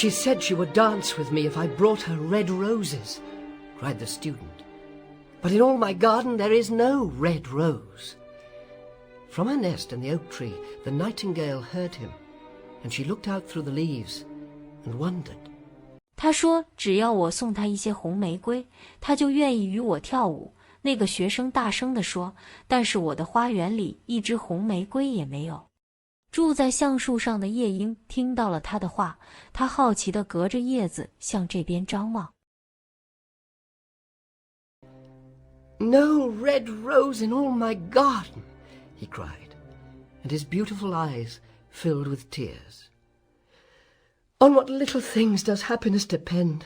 She said she would dance with me if I brought her red roses, cried the student. But in all my garden there is no red rose. From her nest in the oak tree, the nightingale heard him, and she looked out through the leaves and wondered. 她说只要我送她一些红玫瑰，她就愿意与我跳舞。那个学生大声地说，但是我的花园里一只红玫瑰也没有。住在橡树上的夜莺听到了他的话，他好奇地隔着叶子向这边张望。No red rose in all my garden, he cried, and his beautiful eyes filled with tears. On what little things does happiness depend!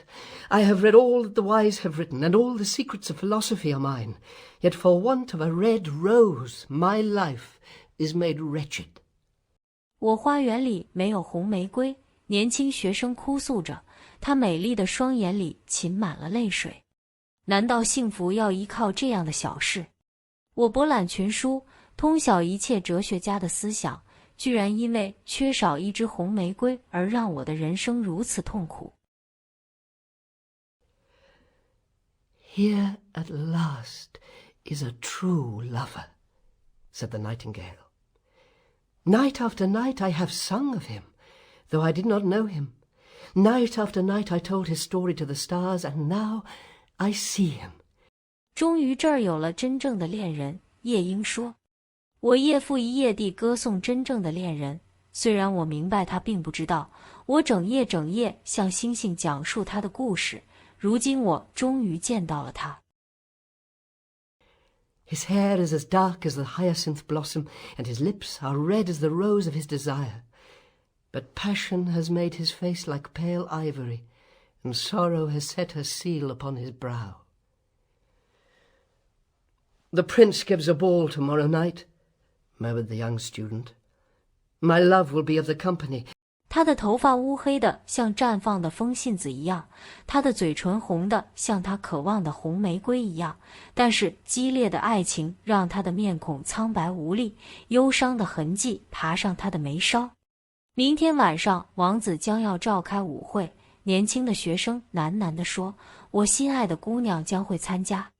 I have read all that the wise have written, and all the secrets of philosophy are mine. Yet for want of a red rose, my life is made wretched. 我花园里没有红玫瑰，年轻学生哭诉着，他美丽的双眼里噙满了泪水。难道幸福要依靠这样的小事？我博览群书，通晓一切哲学家的思想，居然因为缺少一支红玫瑰而让我的人生如此痛苦。Here at last is a true lover, said the nightingale. Night after night I have sung of him, though I did not know him. Night after night I told his story to the stars, and now I see him. 终于这儿有了真正的恋人，夜莺说。我夜复一夜地歌颂真正的恋人，虽然我明白他并不知道，我整夜向星星讲述他的故事。如今我终于见到了他。His hair is as dark as the hyacinth blossom, and his lips are red as the rose of his desire. But passion has made his face like pale ivory, and sorrow has set her seal upon his brow. The prince gives a ball tomorrow night, murmured the young student. My love will be of the company. 他的头发乌黑的像绽放的风信子一样，他的嘴唇红的像他渴望的红玫瑰一样，但是激烈的爱情让他的面孔苍白无力，忧伤的痕迹爬上他的眉梢。明天晚上王子将要召开舞会，年轻的学生喃喃地说，我心爱的姑娘将会参加。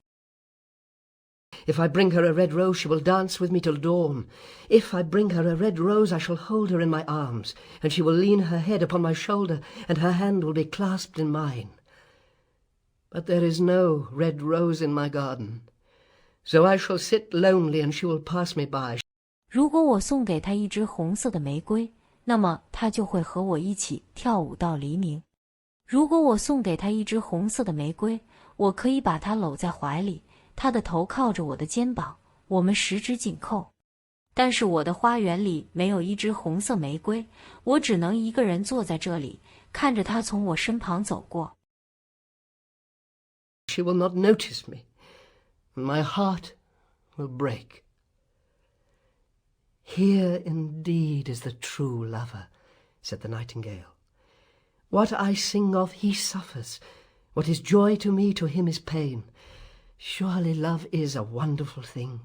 If I bring her a red rose, she will dance with me till dawn. If I bring her a red rose, I shall hold her in my arms, and she will lean her head upon my shoulder, and her hand will be clasped in mine. But there is no red rose in my garden, so I shall sit lonely, and she will pass me by. 如果我送给她一支红色的玫瑰，那么她就会和我一起跳舞到黎明。如果我送给她一支红色的玫瑰，我可以把她搂在怀里，她的头靠着我的肩膀，我们十指紧扣。但是我的花园里没有一支红色玫瑰，我只能一个人坐在这里，看着她从我身旁走过。She will not notice me, and my heart will break. Here indeed is the true lover, said the nightingale. What I sing of he suffers. What is joy to me, to him is pain. Surely love is a wonderful thing.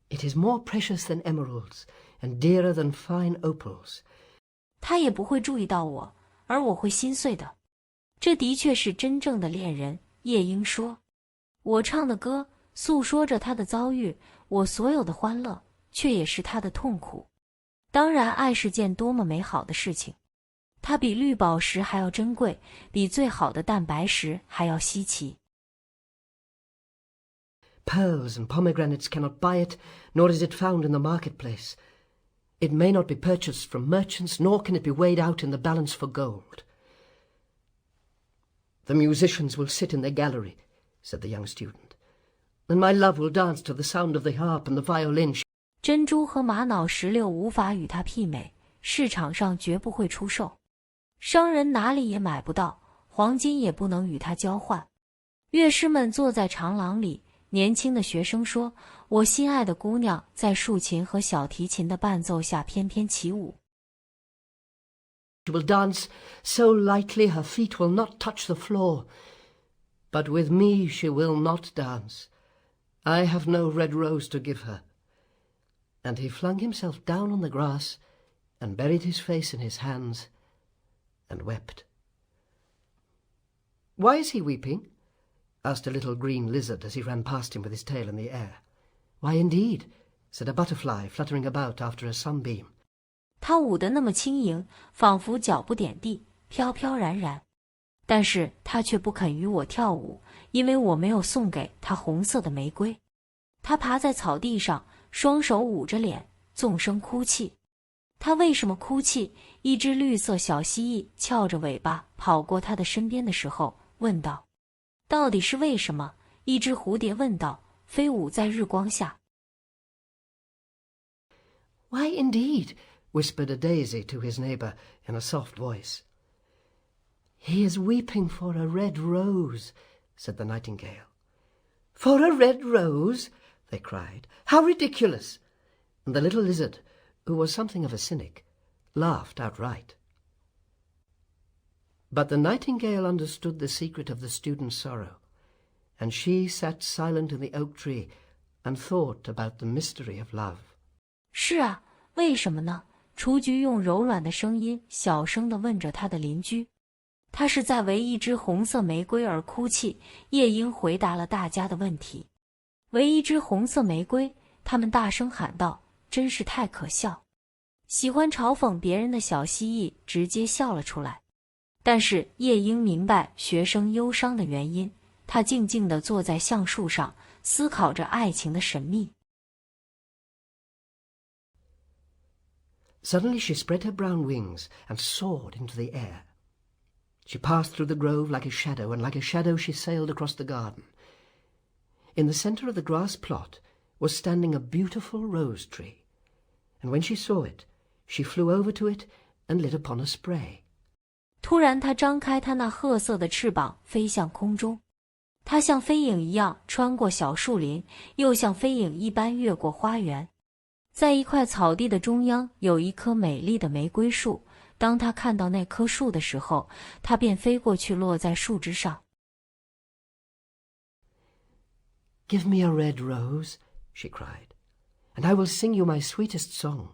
It is more precious than emeralds, and dearer than fine opals. 他也不会注意到我，而我会心碎的。这的确是真正的恋人，夜莺说。我唱的歌诉说着他的遭遇，我所有的欢乐，却也是他的痛苦。当然，爱是件多么美好的事情。它比绿宝石还要珍贵，比最好的蛋白石还要稀奇。Pearls and pomegranates cannot buy it, nor is it found in the marketplace. It may not be purchased from merchants, nor can it be weighed out in the balance for gold. The musicians will sit in their gallery, said the young student, and my love will dance to the sound of the harp and the violin. 珍珠和玛瑙石榴无法与它媲美，市场上绝不会出售。商人哪里也买不到，黄金也不能与它交换。乐师们坐在长廊里，年轻的学生说，我心爱的姑娘在竖琴和小提琴的伴奏下翩翩起舞。She will dance so lightly her feet will not touch the floor. But with me she will not dance. I have no red rose to give her. And he flung himself down on the grass and buried his face in his hands and wept. Why is he weeping? Asked a little green lizard as he ran past him with his tail in the air. Why, indeed, said a butterfly fluttering about after a sunbeam. 他舞得那么轻盈，仿佛脚不点地，飘飘然然。但是他却不肯与我跳舞，因为我没有送给他红色的玫瑰。他爬在草地上，双手捂着脸，纵声哭泣。他为什么哭泣？一只绿色小蜥蜴翘着尾巴跑过他的身边的时候，问道：“到底是为什么？”一只蝴蝶问道，飞舞在日光下。Why, indeed, whispered a daisy to his neighbour in a soft voice. He is weeping for a red rose, said the nightingale. For a red rose? They cried. How ridiculous! And the little lizard, who was something of a cynic, laughed outright. But the nightingale understood the secret of the student's sorrow, and she sat silent in the oak tree and thought about the mystery of love. 是啊，为什么呢？雏菊用柔软的声音小声地问着他的邻居。他是在为一只红色玫瑰而哭泣。夜莺回答了大家的问题。为一只红色玫瑰，他们大声喊道，真是太可笑。喜欢嘲讽别人的小蜥蜴直接笑了出来。但是夜莺明白学生忧伤的原因，他静静地坐在橡树上，思考着爱情的神秘。Suddenly she spread her brown wings and soared into the air. She passed through the grove like a shadow, and like a shadow she sailed across the garden. In the centre of the grass plot was standing a beautiful rose tree, and when she saw it, she flew over to it and lit upon a spray. 突然她张开她那褐色的翅膀，飞向空中。她像飞影一样穿过小树林，又像飞影一般越过花园。在一块草地的中央有一棵美丽的玫瑰树，当她看到那棵树的时候，她便飞过去落在树枝上。Give me a red rose, she cried, and I will sing you my sweetest song.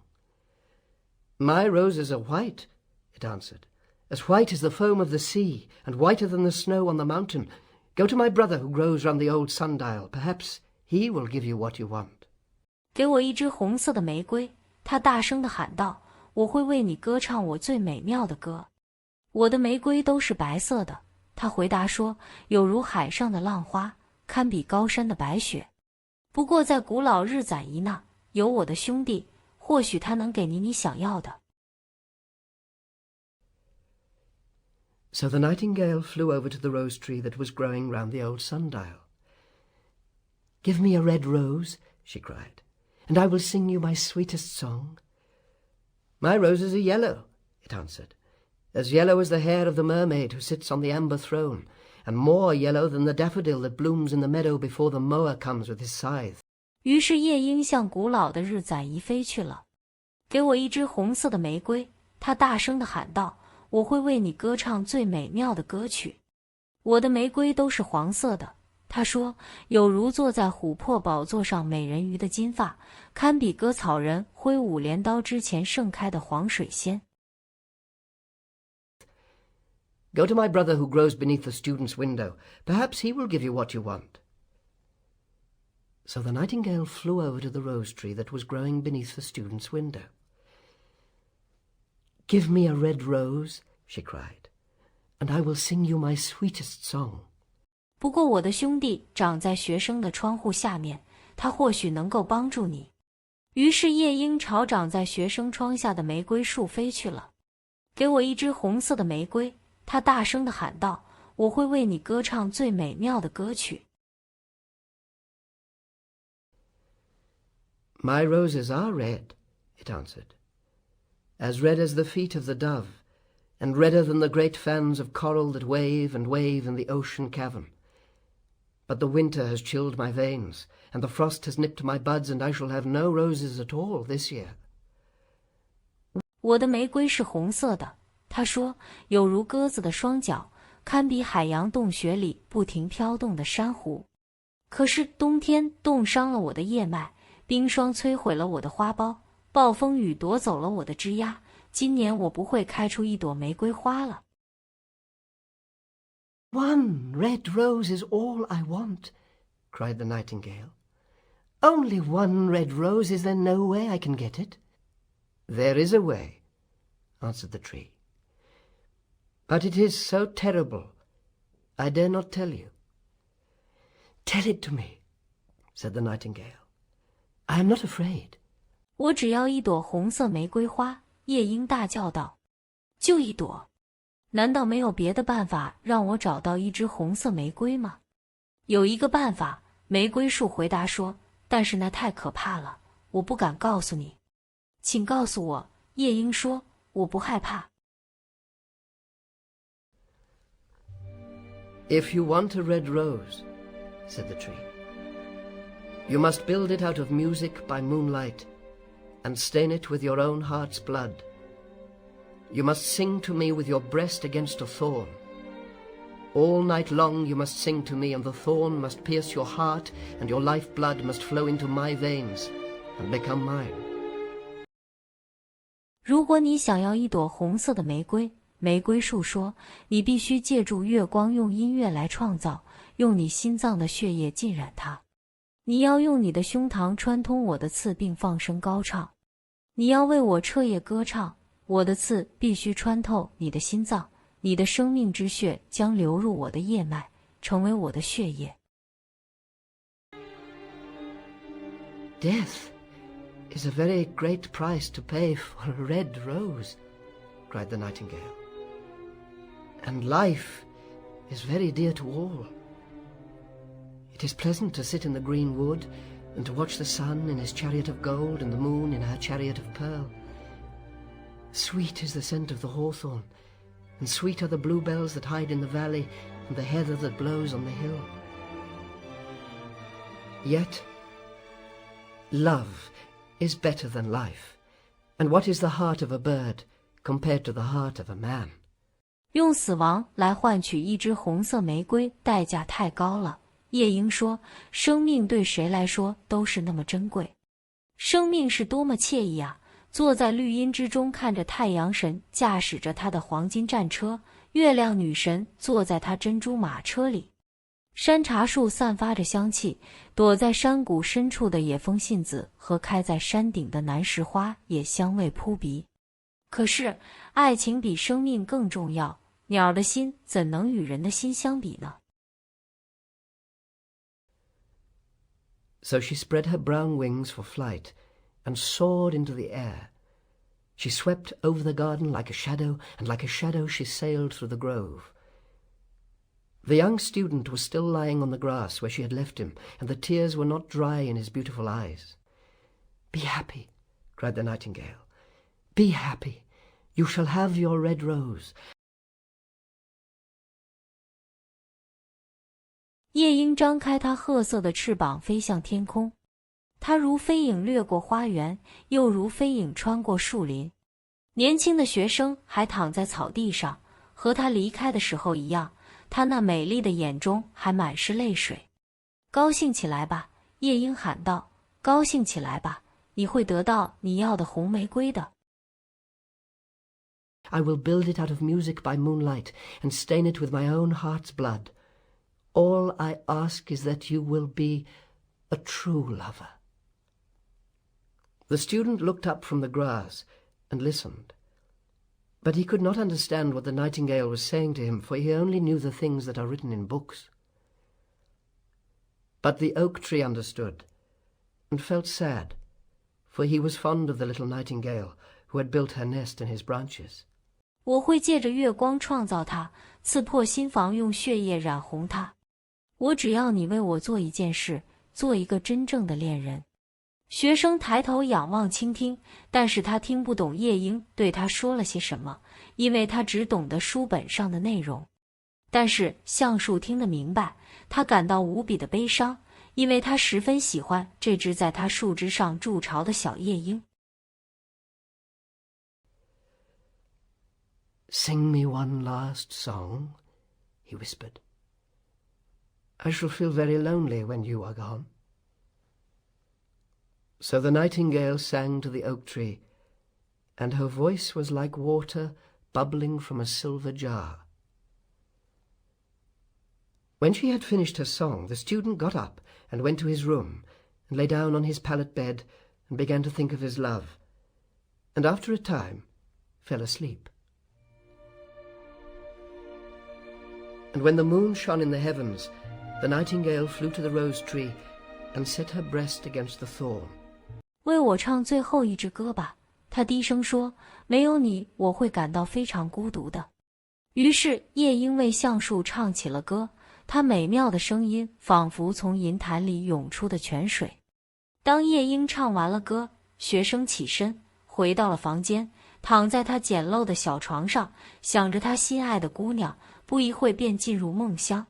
My roses are white, it answered, as white as the foam of the sea, and whiter than the snow on the mountain. Go to my brother who grows round the old sundial. Perhaps he will give you what you want. 给我一支红色的玫瑰，他大声地喊道，我会为你歌唱我最美妙的歌。我的玫瑰都是白色的，他回答说，有如海上的浪花，堪比高山的白雪。不过在古老日攒仪那，有我的兄弟，或许他能给你想要的。So the nightingale flew over to the rose tree that was growing round the old sundial. Give me a red rose, she cried, and I will sing you my sweetest song. My roses are yellow, it answered, as yellow as the hair of the mermaid who sits on the amber throne, and more yellow than the daffodil that blooms in the meadow before the mower comes with his scythe. 于是夜莺向古老的日攒仪飞去了。给我一支红色的玫瑰，他大声地喊道，我会为你歌唱最美妙的歌曲。我的玫瑰都是黄色的，他说，有如坐在琥珀宝座上美人鱼的金发，堪比割草人挥舞镰刀之前盛开的黄水仙。Go to my brother who grows beneath the student's window. Perhaps he will give you what you want. So the nightingale flew over to the rose tree that was growing beneath the student's window. Give me a red rose, she cried, and I will sing you my sweetest song. 不过我的兄弟长在学生的窗户下面，他或许能够帮助你。于是夜莺朝长在学生窗下的玫瑰树飞去了。给我一支红色的玫瑰，他大声地喊道，我会为你歌唱最美妙的歌曲。My roses are red, it answered, as red as the feet of the dove, and redder than the great fans of coral that wave and wave in the ocean cavern. But the winter has chilled my veins, and the frost has nipped my buds, and I shall have no roses at all this year. 我的玫瑰是红色的，他说，有如鸽子的双脚，堪比海洋洞穴里不停飘动的珊瑚。可是冬天冻伤了我的叶脉，冰霜摧毁了我的花苞，暴风雨夺走了我的枝桠，今年我不会开出一朵玫瑰花了。One red rose is all I want, cried the nightingale. Only one red rose, is there no way I can get it? There is a way, answered the tree. But it is so terrible, I dare not tell you. Tell it to me, said the nightingale. I am not afraid. 我只要一朵红色玫瑰花，夜莺大叫道。就一朵？难道没有别的办法让我找到一枝红色玫瑰吗？有一个办法，玫瑰树回答说，但是那太可怕了，我不敢告诉你。请告诉我，夜莺说，我不害怕。If you want a red rose, said the tree, you must build it out of music by moonlight and stain it with your own heart's blood. You must sing to me with your breast against a thorn. All night long you must sing to me, and the thorn must pierce your heart, and your life blood must flow into my veins and become mine. 如果你想要一朵红色的玫瑰，玫瑰树说，你必须借助月光，用音乐来创造，用你心脏的血液浸染它。你要用你的胸膛穿通我的刺，并放声高唱。你要为我彻夜歌唱，我的刺必须穿透你的心脏，你的生命之血将流入我的叶脉，成为我的血液。Death is a very great price to pay for a red rose, cried the nightingale. And life is very dear to all. It is pleasant to sit in the green wood and to watch the sun in his chariot of gold and the moon in her chariot of pearl. Sweet is the scent of the hawthorn, and sweet are the bluebells that hide in the valley and the heather that blows on the hill. Yet, love is better than life, and what is the heart of a bird compared to the heart of a man? 用死亡来换取一枝红色玫瑰，代价太高了。夜莺说，生命对谁来说都是那么珍贵。生命是多么惬意啊！坐在绿荫之中，看着太阳神驾驶着他的黄金战车，月亮女神坐在他珍珠马车里。山茶树散发着香气，躲在山谷深处的野风信子和开在山顶的南石花也香味扑鼻。可是，爱情比生命更重要，鸟的心怎能与人的心相比呢？ So she spread her brown wings for flight and soared into the air. She swept over the garden like a shadow, and like a shadow she sailed through the grove. The young student was still lying on the grass where she had left him, and the tears were not dry in his beautiful eyes. "Be happy," cried the nightingale. "Be happy. You shall have your red rose." 夜莺张开它褐色的翅膀飞向天空，它如飞影掠过花园，又如飞影穿过树林。年轻的学生还躺在草地上，和他离开的时候一样，他那美丽的眼中还满是泪水。高兴起来吧，夜莺喊道，高兴起来吧，你会得到你要的红玫瑰的。I will build it out of music by moonlight and stain it with my own heart's blood. All I ask is that you will be a true lover. The student looked up from the grass and listened, but he could not understand what the nightingale was saying to him, for he only knew the things that are written in books. But the oak tree understood, and felt sad, for he was fond of the little nightingale who had built her nest in his branches. 我会借着月光创造它，刺破心房，用血液染红它。我只要你为我做一件事，做一个真正的恋人。学生抬头仰望倾听，但是他听不懂夜莺对他说了些什么，因为他只懂得书本上的内容。但是橡树听得明白，他感到无比的悲伤，因为他十分喜欢这只在他树枝上筑巢的小夜莺。"Sing me one last song," he whispered. "I shall feel very lonely when you are gone." So the nightingale sang to the oak tree, and her voice was like water bubbling from a silver jar. When she had finished her song, the student got up and went to his room, and lay down on his pallet bed, and began to think of his love, and after a time fell asleep. And when the moon shone in the heavens, the nightingale flew to the rose tree, and set her breast against the thorn. 为我唱最后一支歌吧，他低声说，没有你，我会感到非常孤独的。于是夜莺为橡树唱起了歌，它美妙的声音仿佛从银潭里涌出的泉水。当夜莺唱完了歌，学生起身，回到了房间，躺在他简陋的小床上，想着他心爱的姑娘，不一会便进入梦乡。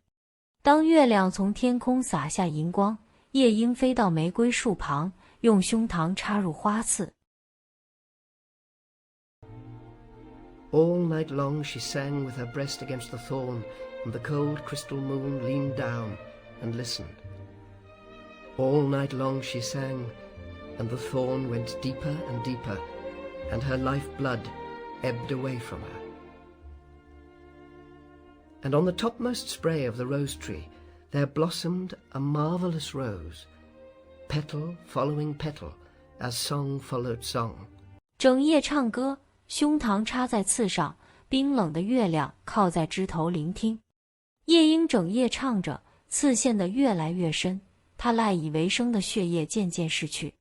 当月亮从天空洒下银光，夜莺飞到玫瑰树旁，用胸膛插入花刺。All night long she sang with her breast against the thorn, and the cold crystal moon leaned down and listened. All night long she sang, and the thorn went deeper and deeper, and her life blood ebbed away from her. And on the topmost spray of the rose tree there blossomed a marvelous rose, petal following petal, as song followed song. 整夜唱歌，胸膛插在刺上，冰冷的月亮靠在枝头聆听。夜莺整夜唱着，刺陷得越来越深，它赖以为生的血液渐渐逝去。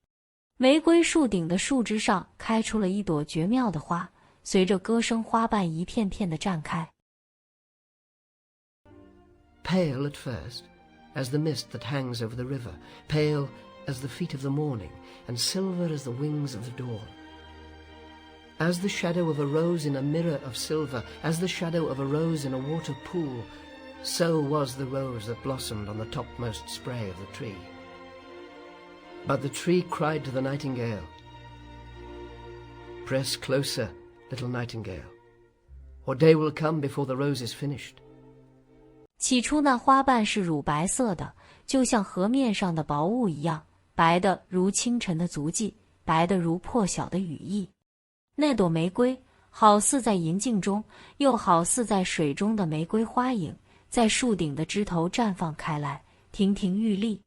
玫瑰树顶的树枝上开出了一朵绝妙的花，随着歌声，花瓣一片片地绽开。Pale at first, as the mist that hangs over the river, pale as the feet of the morning, and silver as the wings of the dawn. As the shadow of a rose in a mirror of silver, as the shadow of a rose in a water pool, so was the rose that blossomed on the topmost spray of the tree. But the tree cried to the nightingale, "Press closer, little nightingale, or day will come before the rose is finished." 起初那花瓣是乳白色的，就像河面上的薄雾一样，白的如清晨的足迹，白的如破晓的羽翼。那朵玫瑰好似在银镜中，又好似在水中的玫瑰花影，在树顶的枝头绽放开来，亭亭玉立。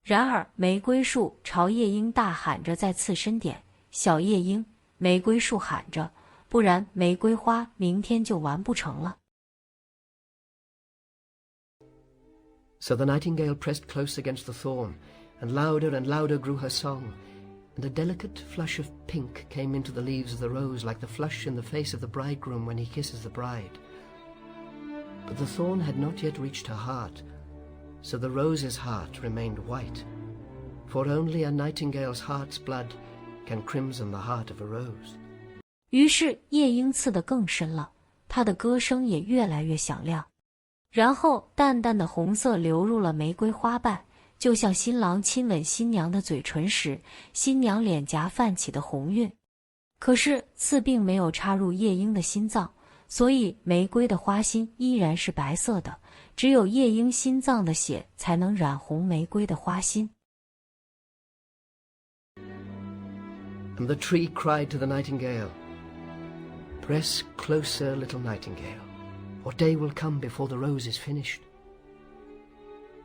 然而玫瑰树朝夜莺大喊着在刺身点，小夜莺，玫瑰树喊着，不然玫瑰花明天就完不成了。So the nightingale pressed close against the thorn, and louder grew her song, and a delicate flush of pink came into the leaves of the rose like the flush in the face of the bridegroom when he kisses the bride. But the thorn had not yet reached her heart, so the rose's heart remained white, for only a nightingale's heart's blood can crimson the heart of a rose. 于是夜莺刺得更深了，它的歌声也越来越响亮。然后淡淡的红色流入了玫瑰花瓣，就像新郎亲吻新娘的嘴唇时，新娘脸颊泛起的红晕。可是刺并没有插入夜莺的心脏，所以玫瑰的花心依然是白色的，只有夜莺心脏的血才能染红玫瑰的花心。And the tree cried to the nightingale, "Press closer, little nightingale, or day will come before the rose is finished."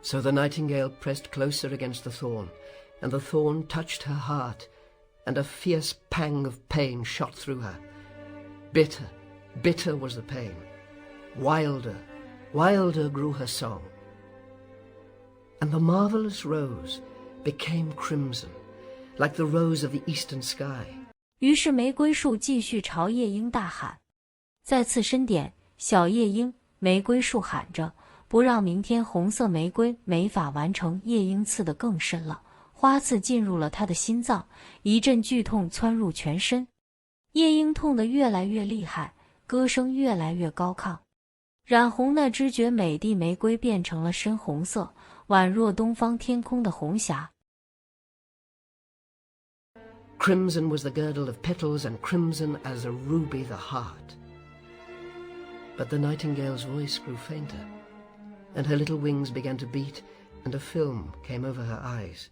So the nightingale pressed closer against the thorn, and the thorn touched her heart, and a fierce pang of pain shot through her. Bitter, bitter was the pain. Wilder, wilder grew her song. And the marvelous rose became crimson, like the rose of the eastern sky. 于是玫瑰树继续朝夜莺大喊，再次深点，小夜莺，玫瑰树喊着，不让明天红色玫瑰没法完成。夜莺刺得更深了，花刺进入了他的心脏，一阵剧痛窜入全身。夜莺痛得越来越厉害，歌声越来越高亢。染红那只绝美的玫瑰变成了深红色，宛若东方天空的红霞。Crimson was the girdle of petals, and crimson as a ruby the heart. But the nightingale's voice grew fainter, and her little wings began to beat, and a film came over her eyes.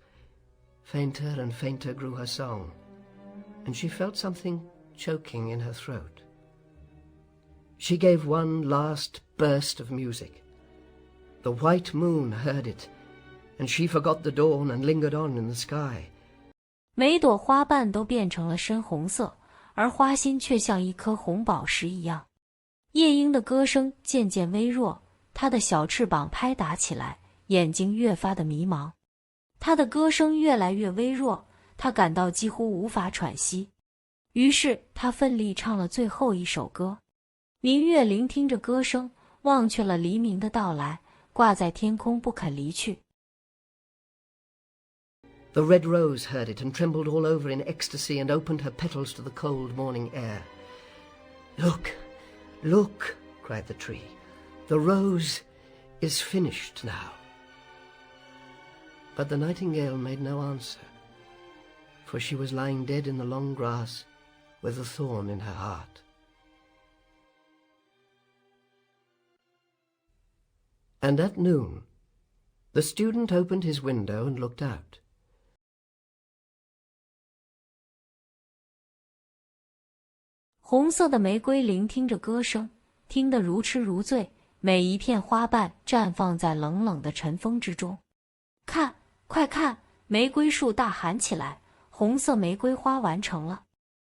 Fainter and fainter grew her song, and she felt something choking in her throat. She gave one last burst of music. The white moon heard it, and she forgot the dawn and lingered on in the sky. 每朵花瓣都变成了深红色，而花心却像一颗红宝石一样。夜莺的歌声渐渐微弱，它的小翅膀拍打起来，眼睛越发的迷茫。它的歌声越来越微弱，它感到几乎无法喘息。于是他奋力唱了最后一首歌。明月聆听着歌声，忘却了黎明的到来，挂在天空不肯离去。The red rose heard it and trembled all over in ecstasy and opened her petals to the cold morning air. Look, look, cried the tree. The rose is finished now. But the nightingale made no answer, for she was lying dead in the long grass with a thorn in her heart. And at noon, the student opened his window and looked out. 红色的玫瑰聆听着歌声，听得如痴如醉，每一片花瓣绽放在冷冷的晨风之中。看，快看！玫瑰树大喊起来，红色玫瑰花完成了。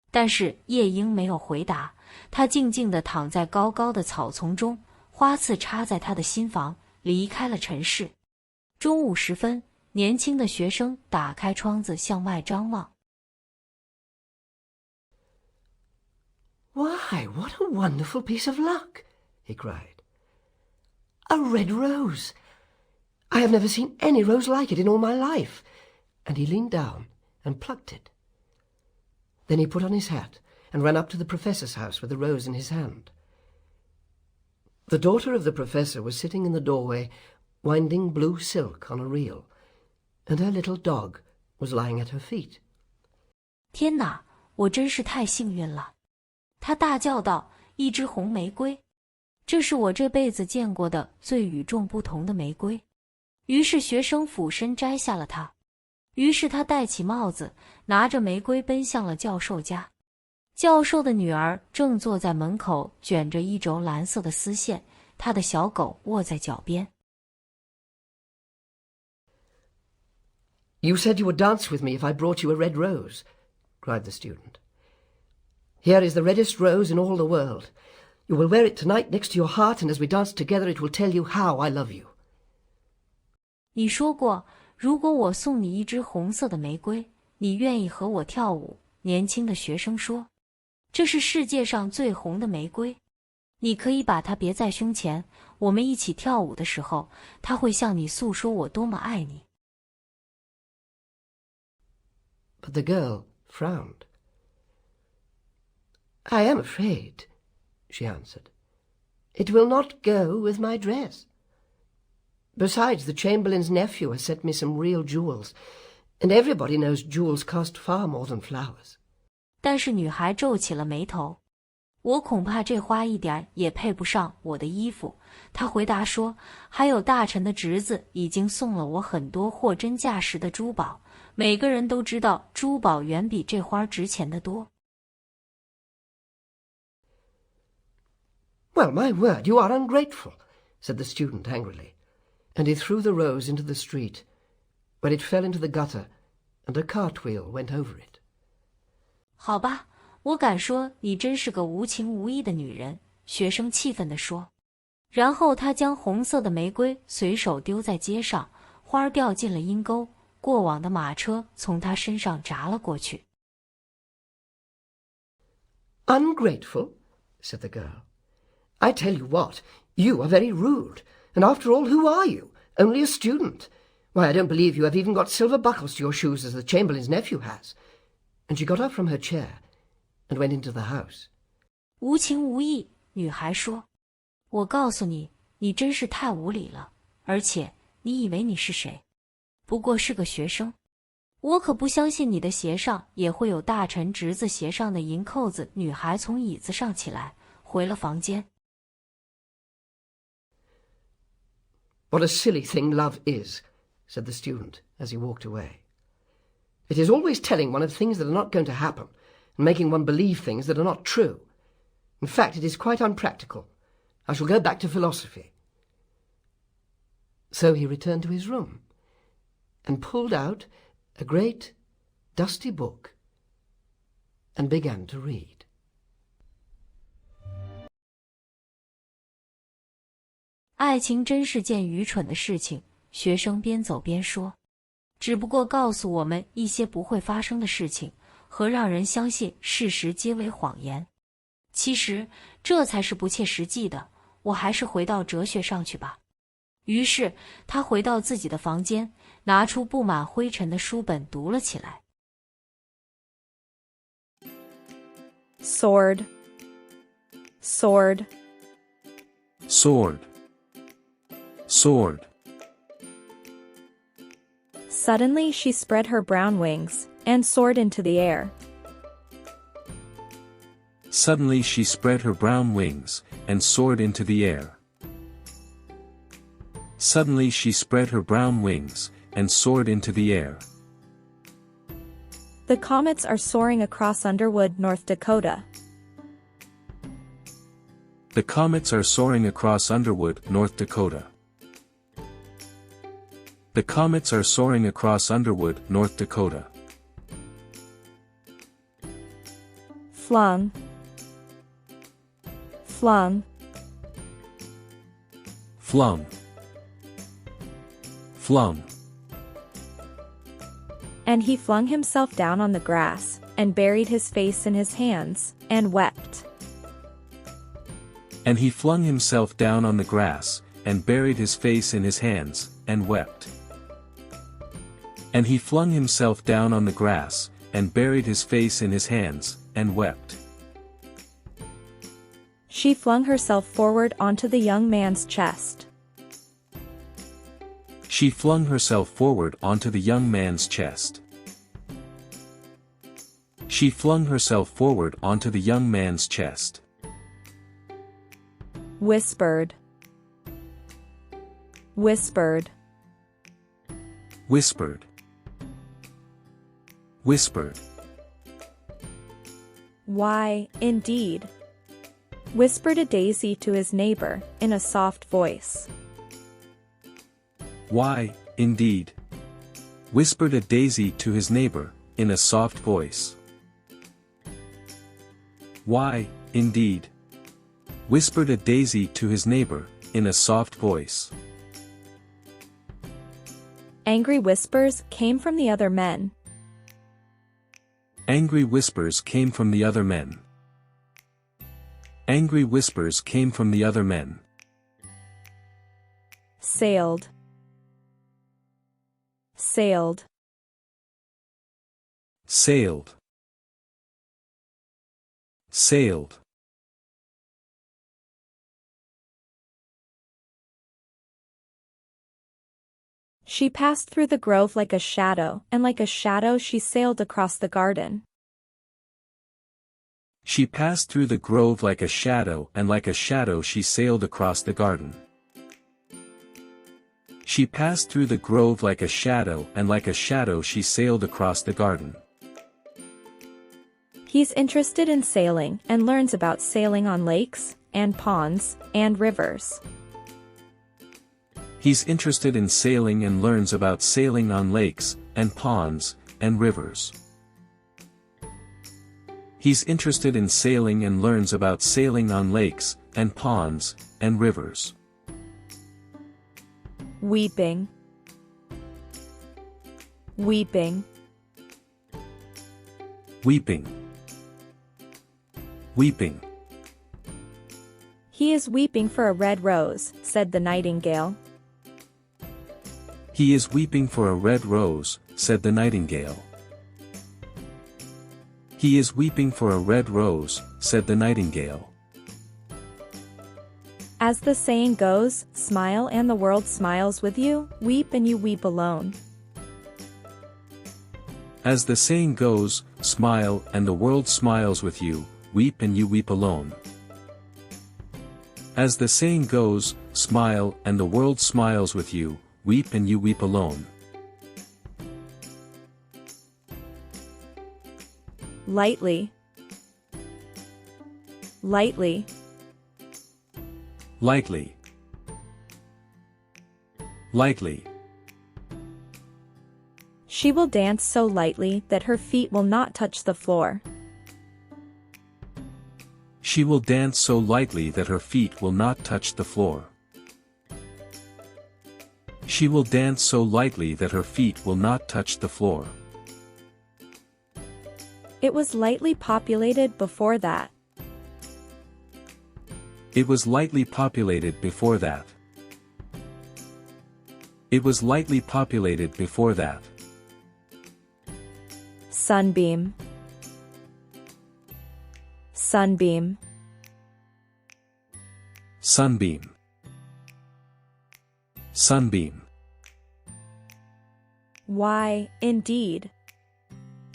但是夜莺没有回答，它静静地躺在高高的草丛中，花刺插在他的心房，离开了尘世。中午时分，年轻的学生打开窗子向外张望。Why, what a wonderful piece of luck! He cried. A red rose! I have never seen any rose like it in all my life. And he leaned down and plucked it. Then he put on his hat and ran up to the professor's house with the rose in his hand. The daughter of the professor was sitting in the doorway, winding blue silk on a reel, and her little dog was lying at her feet. 天哪，我真是太幸运了！他大叫道：“一枝红玫瑰，这是我这辈子见过的最与众不同的玫瑰。”于是学生俯身摘下了它。于是他戴起帽子，拿着玫瑰奔向了教授家。教授的女儿正坐在门口，卷着一轴蓝色的丝线，她的小狗卧在脚边。You said you would dance with me if I brought you a red rose, cried the student. Here is the reddest rose in all the world. You will wear it tonight next to your heart, and as we dance together it will tell you how I love you. 你说过，如果我送你一支红色的玫瑰，你愿意和我跳舞。年轻的学生说，这是世界上最红的玫瑰，你可以把它别在胸前，我们一起跳舞的时候，它会向你诉说我多么爱你。But the girl frowned. I am afraid, she answered. It will not go with my dress. Besides, the Chamberlain's nephew has sent me some real jewels, and everybody knows jewels cost far more than flowers. 但是女孩皱起了眉头。我恐怕这花一点也配不上我的衣服，她回答说，还有大臣的侄子已经送了我很多货真价实的珠宝，每个人都知道珠宝远比这花值钱得多。Well, my word, you are ungrateful, said the student angrily, and he threw the rose into the street, where it fell into the gutter, and a cartwheel went over it. 好吧，我敢说你真是个无情无义的女人，学生气愤地说。然后他将红色的玫瑰随手丢在街上，花掉进了阴沟，过往的马车从他身上砸了过去。Ungrateful, said the girl. I tell you what, you are very rude, and after all, who are you? Only a student. Why, I don't believe you have even got silver buckles to your shoes as the Chamberlain's nephew has. And she got up from her chair and went into the house. 无情无义，女孩说。我告诉你，你真是太无理了，而且你以为你是谁？不过是个学生。我可不相信你的鞋上也会有大臣侄子鞋上的银扣子。女孩从椅子上起来，回了房间。What a silly thing love is, said the student as he walked away. It is always telling one of things that are not going to happen, and making one believe things that are not true. In fact, it is quite unpractical. I shall go back to philosophy. So he returned to his room and pulled out a great dusty book and began to read. 爱情真是件愚蠢的事情，学生边走边说。只不过告诉我们一些不会发生的事情，和让人相信事实皆为谎言。其实这才是不切实际的，我还是回到哲学上去吧。于是他回到自己的房间，拿出布满灰尘的书本读了起来。Sword, sword, sword, sword. Suddenly she spread her brown wings and soared into the air. Suddenly she spread her brown wings and soared into the air. Suddenly she spread her brown wings and soared into the air. The comets are soaring across Underwood, North Dakota. The comets are soaring across Underwood, North Dakota. The comets are soaring across Underwood, North Dakota. Flung, flung, Flung, flung. and he flung himself down on the grass, and buried his face in his hands, and wept. And he flung himself down on the grass, and buried his face in his hands, and wept. And he flung himself down on the grass, and buried his face in his hands, and wept. She flung herself forward onto the young man's chest. She flung herself forward onto the young man's chest. She flung herself forward onto the young man's chest. Whispered, whispered, Whispered, whispered. Why, indeed. Whispered a daisy to his neighbor, in a soft voice. Why, indeed. Whispered a daisy to his neighbor, in a soft voice. Why, indeed. Whispered a daisy to his neighbor, in a soft voice. Angry whispers came from the other men. Angry whispers came from the other men. Angry whispers came from the other men. Sailed, sailed, Sailed, sailed. She passed through the grove like a shadow, and like a shadow she sailed across the garden. She passed through the grove like a shadow, and like a shadow she sailed across the garden. She passed through the grove like a shadow, and like a shadow she sailed across the garden. He's interested in sailing, and learns about sailing on lakes, and ponds, and rivers. He's interested in sailing and learns about sailing on lakes, and ponds, and rivers. He's interested in sailing and learns about sailing on lakes, and ponds, and rivers. Weeping, weeping, Weeping, weeping. He is weeping for a red rose, said the nightingale. He is weeping for a red rose, said the nightingale. He is weeping for a red rose, said the nightingale. As the saying goes, smile and the world smiles with you, weep and you weep alone. As the saying goes, smile and the world smiles with you, weep and you weep alone. As the saying goes, smile and the world smiles with you, weep and you weep alone. Lightly, lightly, Lightly, Lightly. She will dance so lightly that her feet will not touch the floor. She will dance so lightly that her feet will not touch the floor. She will dance so lightly that her feet will not touch the floor. It was lightly populated before that. It was lightly populated before that. It was lightly populated before that. Sunbeam. Sunbeam. Sunbeam. Sunbeam. Why, indeed,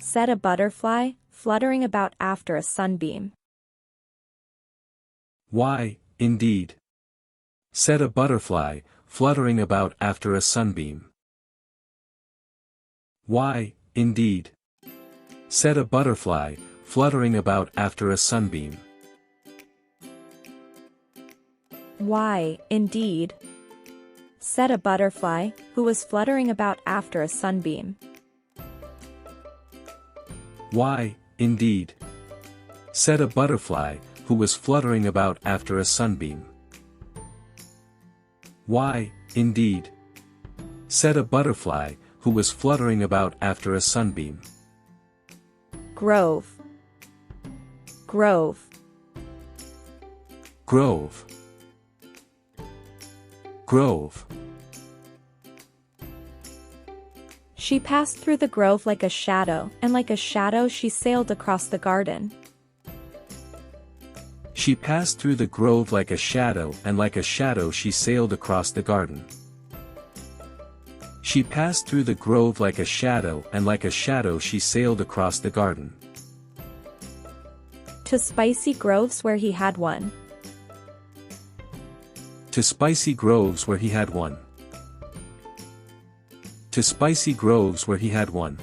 said a butterfly, fluttering about after a sunbeam. Why, indeed, said a butterfly, fluttering about after a sunbeam. Why, indeed, said a butterfly, fluttering about after a sunbeam. Why, indeed, said a butterfly, who was fluttering about after a sunbeam. Why, indeed, said a butterfly, who was fluttering about after a sunbeam. Why, indeed, said a butterfly, who was fluttering about after a sunbeam. Grove. Grove. Grove. Grove. She passed through the grove like a shadow, and like a shadow she sailed across the garden. She passed through the grove like a shadow, and like a shadow she sailed across the garden. She passed through the grove like a shadow, and like a shadow she sailed across the garden. To spicy groves where he had one. To spicy groves where he had one. To spicy groves where he had one.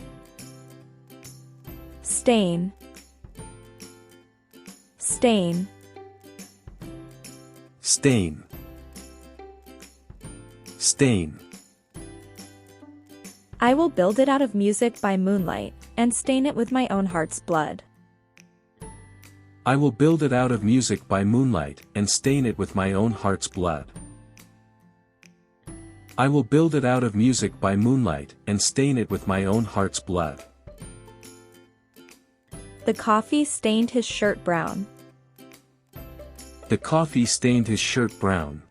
Stain. Stain. Stain. Stain. I will build it out of music by moonlight, and stain it with my own heart's blood. I will build it out of music by moonlight, and stain it with my own heart's blood. I will build it out of music by moonlight, and stain it with my own heart's blood. The coffee stained his shirt brown. The coffee stained his shirt brown.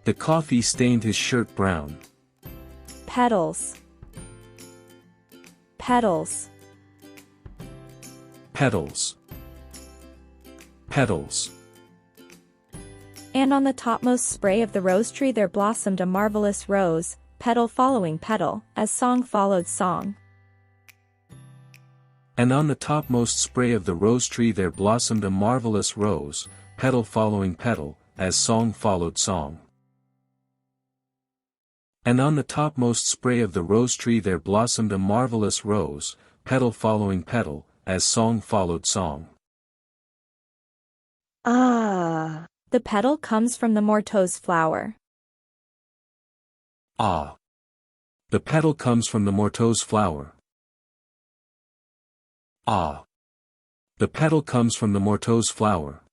The coffee stained his shirt brown. Petals. Petals. Petals. Petals. And on the topmost spray of the rose tree there blossomed a marvelous rose, petal following petal, as song followed song. And on the topmost spray of the rose tree there blossomed a marvelous rose, petal following petal, as song followed song. And on the topmost spray of the rose tree there blossomed a marvelous rose, petal following petal, as song followed song. Ah. The petal comes from the morteau's flower. Ah. The petal comes from the morteau's flower. Ah. The petal comes from the morteau's flower.